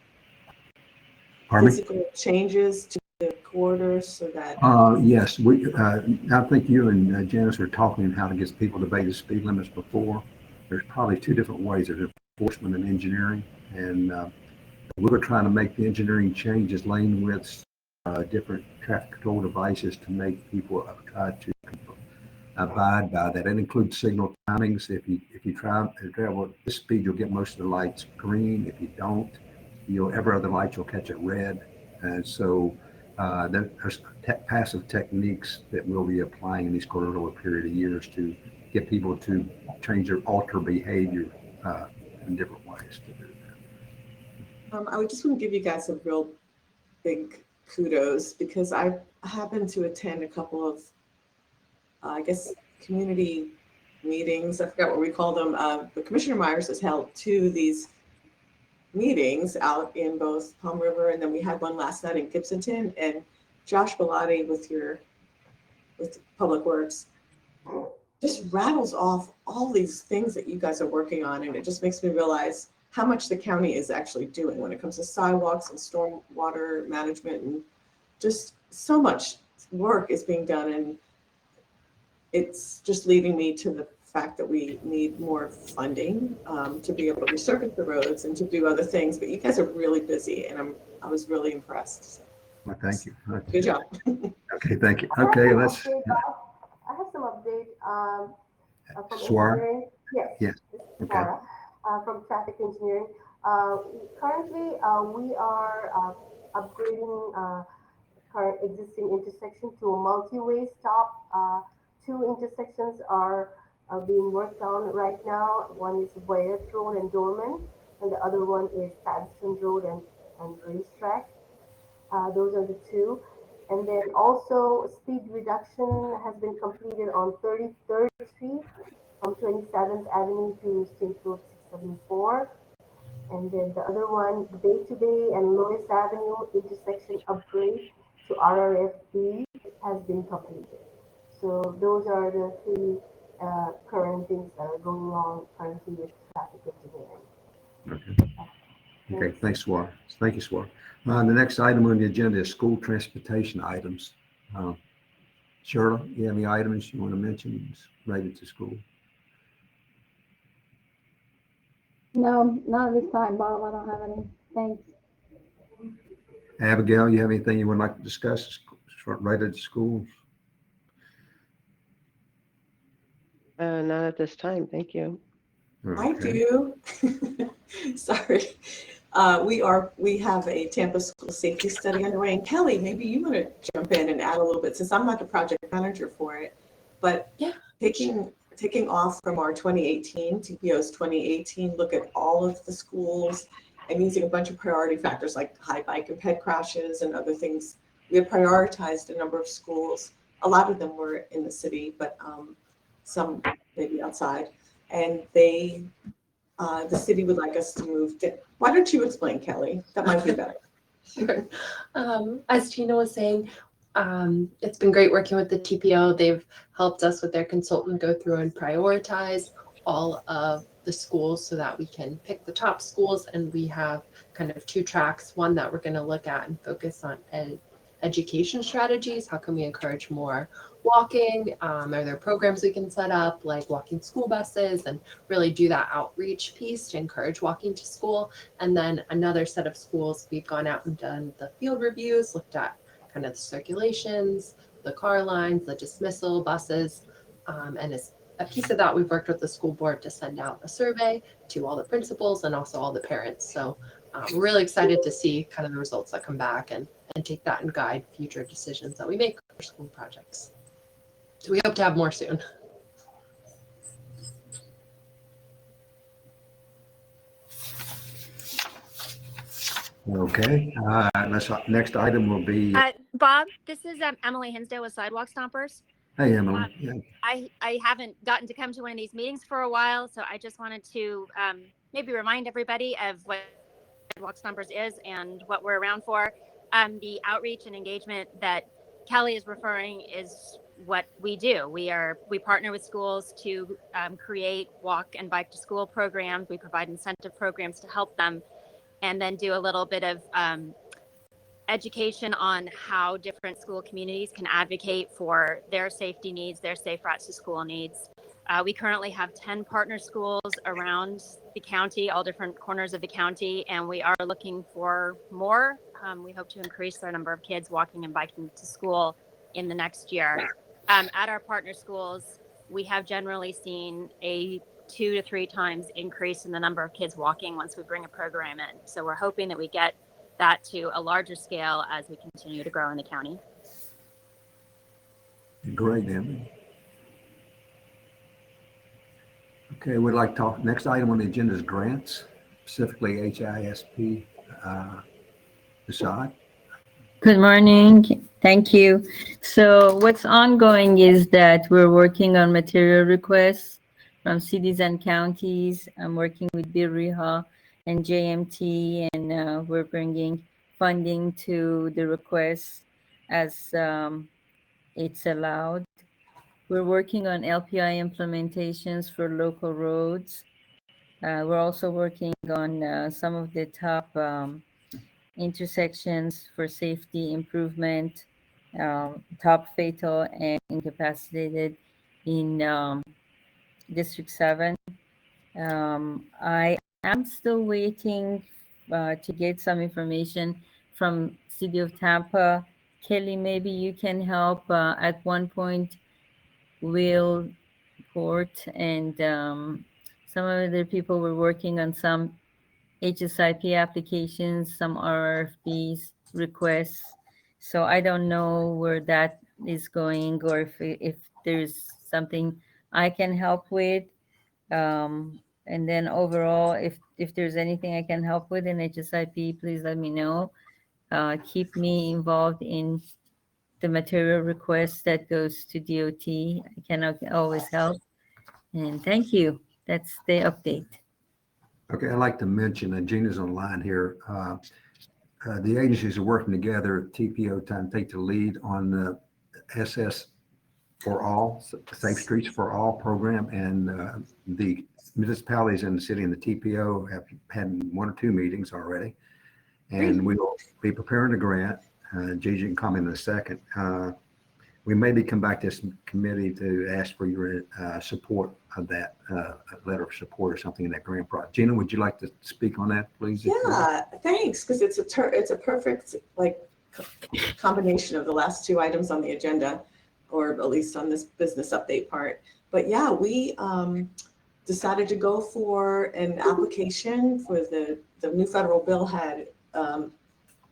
physical changes to the corridors so that? Yes, I think you and Janice were talking how to get people to obey the speed limits before. There's probably 2 different ways. There's enforcement and engineering, and We were trying to make the engineering changes, lane widths, different traffic control devices to make people try to abide by that. It includes signal timings. If you travel at this speed, you'll get most of the lights green. If you don't, every other light you'll catch it red. And so there's passive techniques that we'll be applying in these over a period of years to get people to change their alter behavior in different ways to do that. I would just want to give you guys a real big kudos because I happened to attend a couple of, I guess, community meetings. I forgot what we call them. But Commissioner Myers has held 2 of these meetings out in both Palm River, and then we had one last night in Gibsonton. And Josh Bellotti with Public Works just rattles off all these things that you guys are working on, and it just makes me realize how much the county is actually doing when it comes to sidewalks and stormwater management, and just so much work is being done. And it's just leading me to the fact that we need more funding to be able to resurface the roads and to do other things. But you guys are really busy, and I was really impressed. So, well, thank you. good job. Okay, thank you. Okay, let's. I have some update from Swara? engineering. Yes. Yes. Okay. Swara, from traffic engineering. Currently, we are upgrading current existing intersection to a multi-way stop. 2 intersections are being worked on right now. One is Wyatt Road and Dorman, and the other one is Patterson Road and Racetrack. Those are the 2. And then also speed reduction has been completed on 33rd Street from 27th Avenue to State Road 674. And then the other one, Bay to Bay and Lois Avenue intersection upgrade to RRFB has been completed. So those are the 3 current things that are going on currently with traffic engineering. Okay, thanks, Swar. Thank you, Swar. The next item on the agenda is school transportation items. Shirley, you have any items you want to mention related to school? No, not at this time, Bob. I don't have any. Thanks. Abigail, you have anything you would like to discuss related to schools? Not at this time. Thank you. I do. Sorry. We have a Tampa school safety study underway. And Kelly, maybe you want to jump in and add a little bit since I'm not the project manager for it. But yeah, taking off from our 2018, TPO's 2018, look at all of the schools and using a bunch of priority factors like high bike and ped crashes and other things. We have prioritized a number of schools. A lot of them were in the city, but some maybe outside. And the city would like us to move to. Why don't you explain, Kelly? That might be better. Sure. As Tina was saying, it's been great working with the TPO. They've helped us with their consultant go through and prioritize all of the schools so that we can pick the top schools. And we have kind of 2 tracks, one that we're going to look at and focus on education strategies. How can we encourage more walking? Are there programs we can set up like walking school buses and really do that outreach piece to encourage walking to school? And then another set of schools, we've gone out and done the field reviews, looked at kind of the circulations, the car lines, the dismissal buses. And as a piece of that, we've worked with the school board to send out a survey to all the principals and also all the parents. So we're really excited to see kind of the results that come back and take that and guide future decisions that we make for school projects. So we hope to have more soon. Okay, next item will be. Bob, this is Emily Hinsdale with Sidewalk Stompers. Hey, Emily. Yeah. I haven't gotten to come to one of these meetings for a while, so I just wanted to maybe remind everybody of what Sidewalk Stompers is and what we're around for. The outreach and engagement that Kelly is referring is what we do. We partner with schools to create walk and bike to school programs. We provide incentive programs to help them, and then do a little bit of education on how different school communities can advocate for their safety needs, their safe routes to school needs. We currently have 10 partner schools around the county, all different corners of the county, and we are looking for more. We hope to increase the number of kids walking and biking to school in the next year. At our partner schools, we have generally seen a 2 to 3 times increase in the number of kids walking once we bring a program in. So we're hoping that we get that to a larger scale as we continue to grow in the county. Great, Emily. Okay, we'd like to talk, next item on the agenda is grants, specifically HISP. Assad. Good morning. Thank you. So what's ongoing is that we're working on material requests from cities and counties. I'm working with BIRIHA and JMT, and we're bringing funding to the requests as it's allowed. We're working on LPI implementations for local roads. We're also working on some of the top intersections for safety improvement, top fatal and incapacitated in District 7. I am still waiting to get some information from City of Tampa. Kelly, maybe you can help. At one point, Will Port and some other people were working on some HSIP applications, some RFPs requests. So I don't know where that is going, or if there's something I can help with. And then overall, if there's anything I can help with in HSIP, please let me know. Keep me involved in the material request that goes to DOT. I cannot always help. And thank you. That's the update. Okay, I'd like to mention, and Gina's online here, the agencies are working together, TPO time, take the lead on the SS for All, Safe Streets for All program, and the municipalities in the city and the TPO have had 1 or 2 meetings already, and we will be preparing a grant. Gigi can comment in a second. We maybe come back to this committee to ask for your support of that letter of support or something in that grant project. Gina, would you like to speak on that, please? Yeah, thanks, because it's a perfect combination of the last 2 items on the agenda, or at least on this business update part. But yeah, we decided to go for an application for the new federal bill had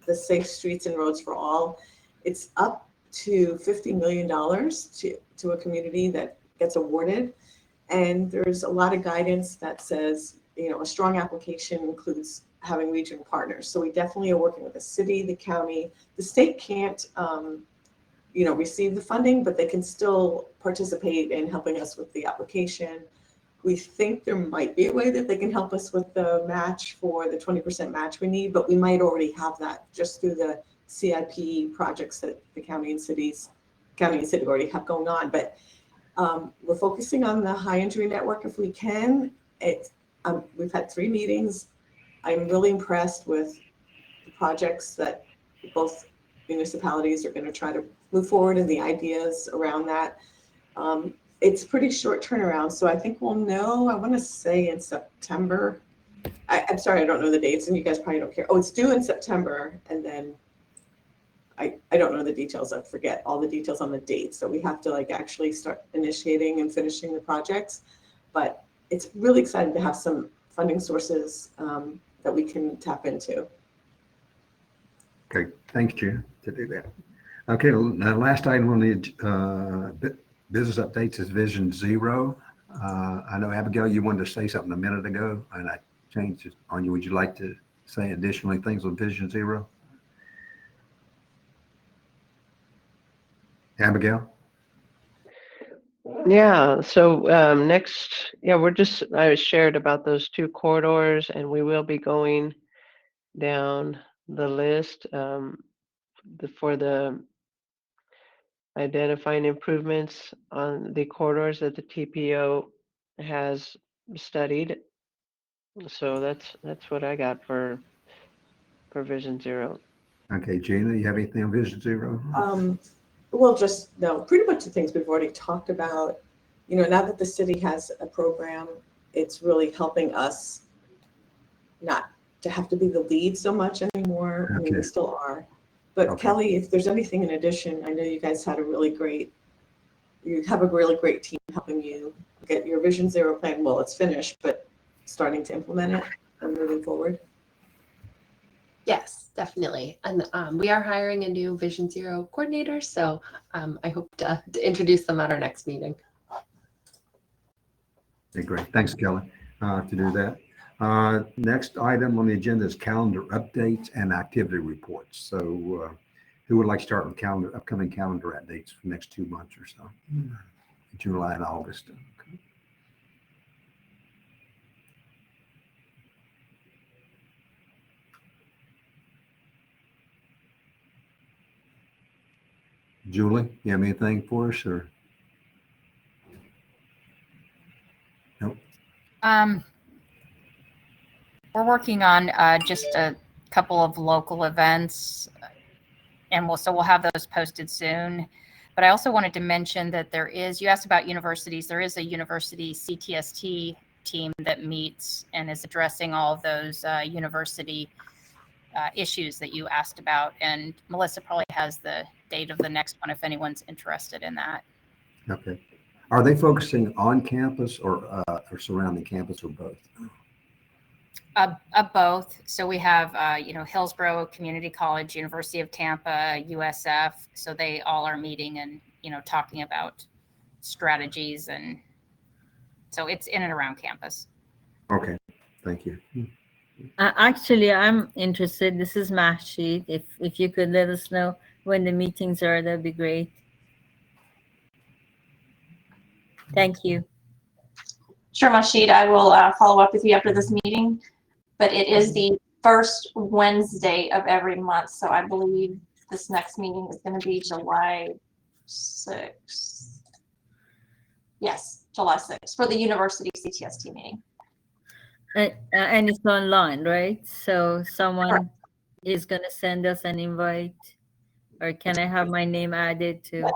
the Safe Streets and Roads for All. It's up to $50 million to a community that gets awarded. And there's a lot of guidance that says, a strong application includes having regional partners. So we definitely are working with the city, the county. The state can't, receive the funding, but they can still participate in helping us with the application. We think there might be a way that they can help us with the match for the 20% match we need, but we might already have that just through the CIP projects that the county and city already have going on. But we're focusing on the high injury network if we can. We've had 3 meetings. I'm really impressed with the projects that both municipalities are going to try to move forward and the ideas around that. It's pretty short turnaround, so I think we'll know, I want to say in September. I'm sorry, I don't know the dates, and you guys probably don't care. Oh, it's due in September, and then I don't know the details. I forget all the details on the dates. So we have to actually start initiating and finishing the projects. But it's really exciting to have some funding sources that we can tap into. Okay, thanks, Gina, to do that. Okay, the last item on the business updates is Vision Zero. I know, Abigail, you wanted to say something a minute ago, and I changed it on you. Would you like to say additionally things on Vision Zero? Abigail? Yeah, so next, I shared about those 2 corridors, and we will be going down the list for the identifying improvements on the corridors that the TPO has studied. So that's what I got for Vision Zero. Okay, Gina, you have anything on Vision Zero? Well, pretty much the things we've already talked about. now that the city has a program, it's really helping us not to have to be the lead so much anymore. I mean, we Okay. still are. But Okay. Kelly, if there's anything in addition, I know you guys had you have a really great team helping you get your Vision Zero plan. Well, it's finished, but starting to implement it and moving forward. Yes, definitely. And we are hiring a new Vision Zero coordinator, so I hope to introduce them at our next meeting. Okay, great. Thanks, Kelly, to do that. Next item on the agenda is calendar updates and activity reports. So who would like to start with upcoming calendar updates for the next 2 months or so? July and August. Okay. Julie, you have anything for us or? Nope. We're working on just a couple of local events, and we'll have those posted soon. But I also wanted to mention that you asked about universities. There is a university CTST team that meets and is addressing all of those university issues that you asked about. And Melissa probably has the date of the next one if anyone's interested in that. Okay. Are they focusing on campus or surrounding campus or both? Both. So we have, Hillsborough Community College, University of Tampa, USF. So they all are meeting and, talking about strategies. And so it's in and around campus. Okay. Thank you. Actually, I'm interested. This is Mahshid. If you could let us know when the meetings are, that'd be great. Thank you. Sure, Mashid, I will follow up with you after this meeting, but it is the first Wednesday of every month. So I believe this next meeting is going to be July 6th. Yes, July 6th for the university CTST meeting. And it's online, right? So someone is going to send us an invite, or can I have my name added to?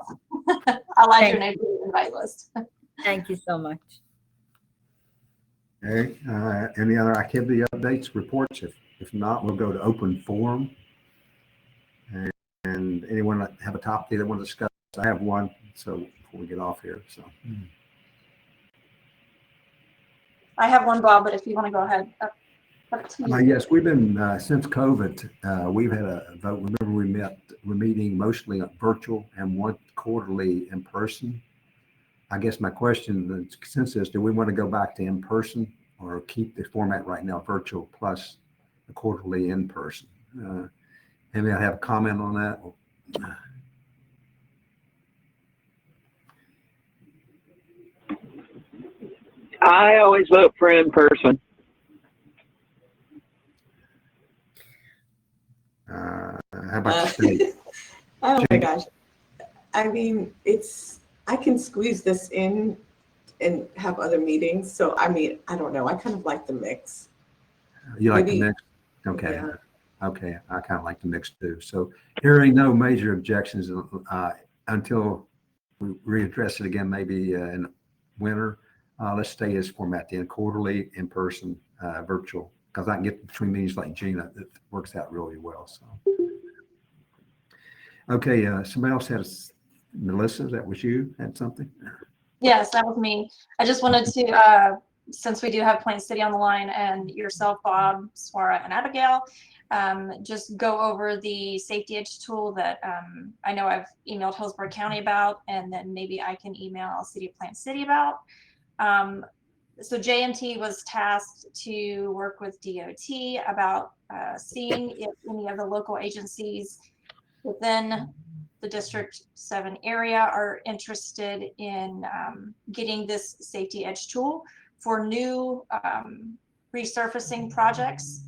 I'll add your name to the invite list. Thank you so much. Okay. Any other activity updates, reports? If not, we'll go to open forum. And anyone have a topic they want to discuss? I have one. So before we get off here, so. I have one, Bob, but if you want to go ahead. Yes, we've been, since COVID, we've had a vote. Remember we're meeting mostly virtual and once quarterly in person. I guess my question, the consensus, do we want to go back to in person or keep the format right now, virtual plus the quarterly in person? Maybe I have a comment on that. I always vote for in person. How about you, Steve? Oh my gosh. I mean, I can squeeze this in and have other meetings. So, I mean, I don't know. I kind of like the mix. You like the mix? Okay. Yeah. Okay. I kind of like the mix too. So hearing no major objections until we readdress it again, maybe in winter, let's stay as format then, quarterly, in person, virtual, because I can get between meetings like Gina. It works out really well. So, okay. Somebody else had Melissa, that was you, had something? Yes, that was me. I just wanted to, since we do have Plain City on the line and yourself, Bob, Swara, and Abigail, just go over the safety edge tool that I know I've emailed Hillsborough County about, and then maybe I can email City of Plant City about. So JMT was tasked to work with DOT about seeing if any of the local agencies within the District 7 area are interested in getting this safety edge tool for new resurfacing projects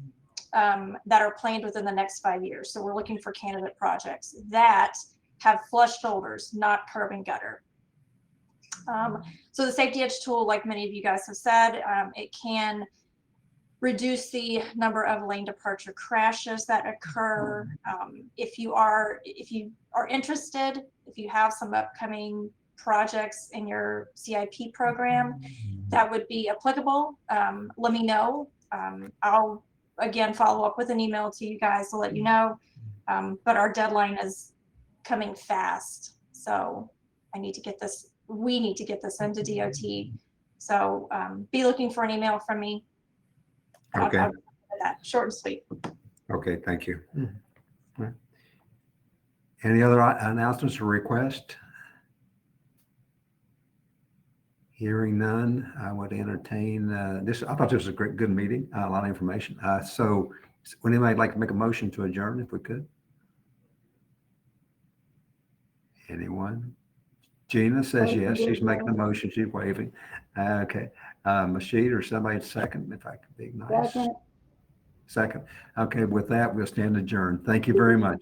that are planned within the next 5 years. So we're looking for candidate projects that have flush shoulders, not curb and gutter. So the safety edge tool, like many of you guys have said, it can reduce the number of lane departure crashes that occur. If you are interested, if you have some upcoming projects in your CIP program that would be applicable, let me know. I'll again follow up with an email to you guys to let you know. But our deadline is coming fast, so I need to get this. We need to get this into DOT. So be looking for an email from me. Okay. I'll that short and sweet. Okay, thank you. Right. Any other announcements or requests? Hearing none, I would entertain this. I thought this was a good meeting, a lot of information. So would anybody like to make a motion to adjourn if we could? Anyone? Gina says yes, she's making a motion, she's waving. Okay, Mashid or somebody second, if I could be nice. Second. Okay, with that, we'll stand adjourned. Thank you very much.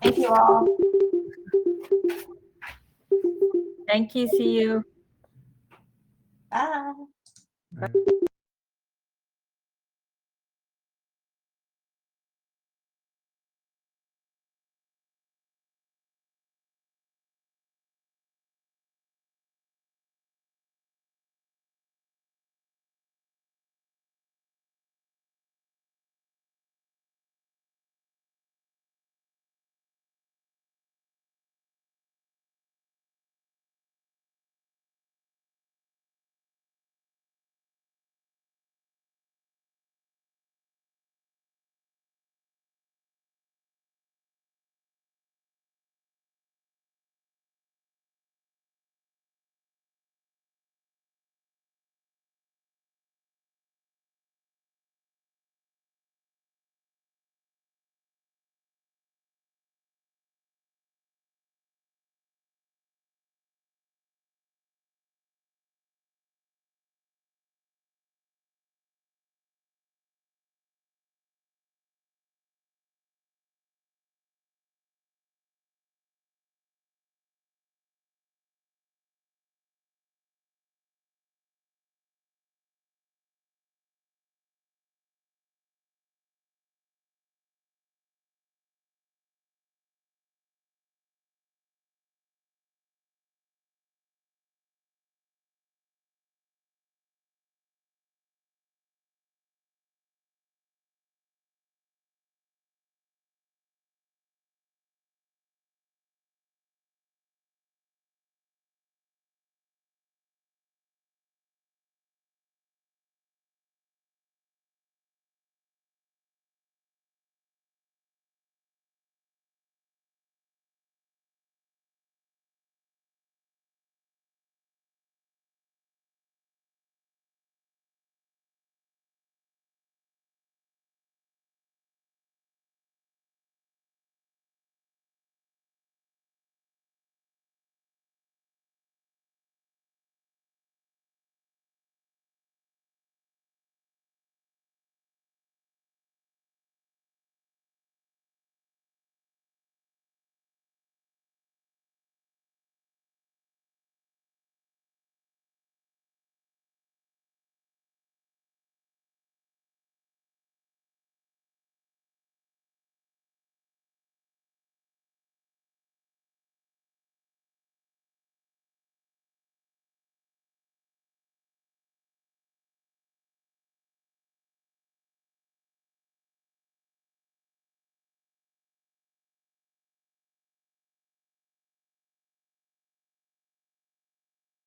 Thank you all. Thank you. See you. Bye.